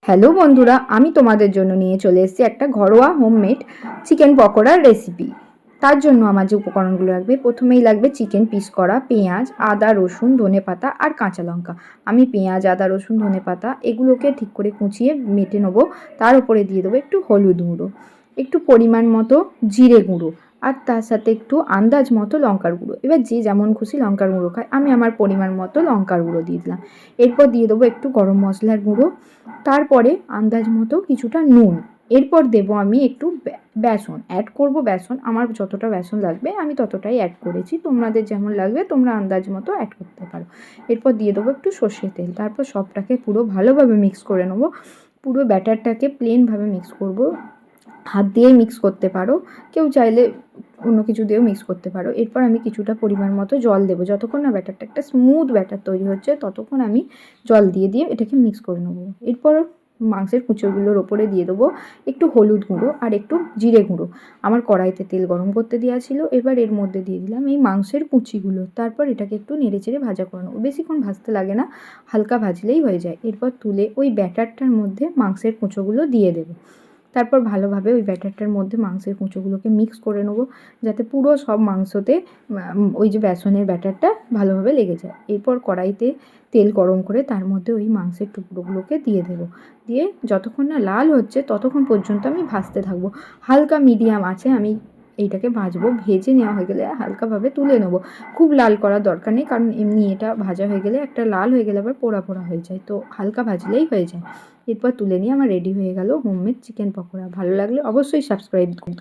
Hello বন্ধুরা, আমি তোমাদের জন্য নিয়ে চলে এসেছি একটা ঘরোয়া হোমমেড চিকেন পকোড়ার রেসিপি। তার জন্য আমার যে উপকরণগুলো লাগবে, প্রথমেই লাগবে চিকেন পিস করা, পেঁয়াজ, আদা, রসুন, ধনেপাতা আর কাঁচা লঙ্কা। আমি পেঁয়াজ, আদা, রসুন, ধনেপাতা এগুলোকে ঠিক করে কুচিয়ে মেটে নেবো। তার উপরে দিয়ে দেবো একটু হলুদ গুঁড়ো, একটু পরিমাণ মতো জিরে গুঁড়ো, আর তার সাথে একটু আন্দাজ মতো লঙ্কার গুঁড়ো। এবার যে যেমন খুশি লঙ্কার গুঁড়ো খায়, আমি আমার পরিমাণ মতো লঙ্কার গুঁড়ো দিয়ে দিলাম। এরপর দিয়ে দেবো একটু গরম মশলার গুঁড়ো, তারপরে আন্দাজ মতো কিছুটা নুন। এরপর দেবো আমি একটু বেসন অ্যাড করব। বেসন আমার যতটা বেসন লাগবে আমি ততটাই অ্যাড করেছি, তোমাদের যেমন লাগবে তোমরা আন্দাজ মতো অ্যাড করতে পারো। এরপর দিয়ে দেবো একটু সর্ষের তেল। তারপর সবটাকে পুরো ভালোভাবে মিক্স করে নেবো। পুরো ব্যাটারটাকে প্লেনভাবে মিক্স করব, হাত দিয়েই মিক্স করতে পারো, কেউ চাইলে অন্য কিছু দিয়েও মিক্স করতে পারো। এরপর আমি কিছুটা পরিমাণ মতো জল দেবো। যতক্ষণ না ব্যাটারটা একটা স্মুথ ব্যাটার তৈরি হচ্ছে ততক্ষণ আমি জল দিয়ে দিয়ে এটাকে মিক্স করে নেবো। এরপর মাংসের কুঁচোগুলোর ওপরে দিয়ে দেবো একটু হলুদ গুঁড়ো আর একটু জিরে গুঁড়ো। আমার কড়াইতে তেল গরম করতে দেওয়া ছিল, এবার এর মধ্যে দিয়ে দিলাম এই মাংসের কুচিগুলো। তারপর এটাকে একটু নেড়ে চেড়ে ভাজা করে নেবো। বেশিক্ষণ ভাজতে লাগে না, হালকা ভাজলেই হয়ে যায়। এরপর তুলে ওই ব্যাটারটার মধ্যে মাংসের কুঁচোগুলো দিয়ে দেবো। তারপর ভালোভাবে ওই ব্যাটারটার মধ্যে মাংসের কুঁচোগুলোকে মিক্স করে নেবো, যাতে পুরো সব মাংসতে ওই যে বেসনের ব্যাটারটা ভালোভাবে লেগে যায়। এরপর কড়াইতে তেল গরম করে তার মধ্যে ওই মাংসের টুকরোগুলোকে দিয়ে দেবো। দিয়ে যতক্ষণ না লাল হচ্ছে ততক্ষণ পর্যন্ত আমি ভাজতে থাকবো। হালকা মিডিয়াম আছে আমি এইটাকে ভাজবো। ভেজে নেওয়া হয়ে গেলে হালকাভাবে তুলে নেবো। খুব লাল করার দরকার নেই, কারণ এমনি এটা ভাজা হয়ে গেলে একটা লাল হয়ে গেলে আবার পোড়া পোড়া হয়ে যায়, তো হালকা ভাজলেই হয়ে যায়। এরপর তুলে নিয়ে আমার রেডি হয়ে গেল হোমমেড চিকেন পকোড়া। ভালো লাগলে অবশ্যই সাবস্ক্রাইব করুন।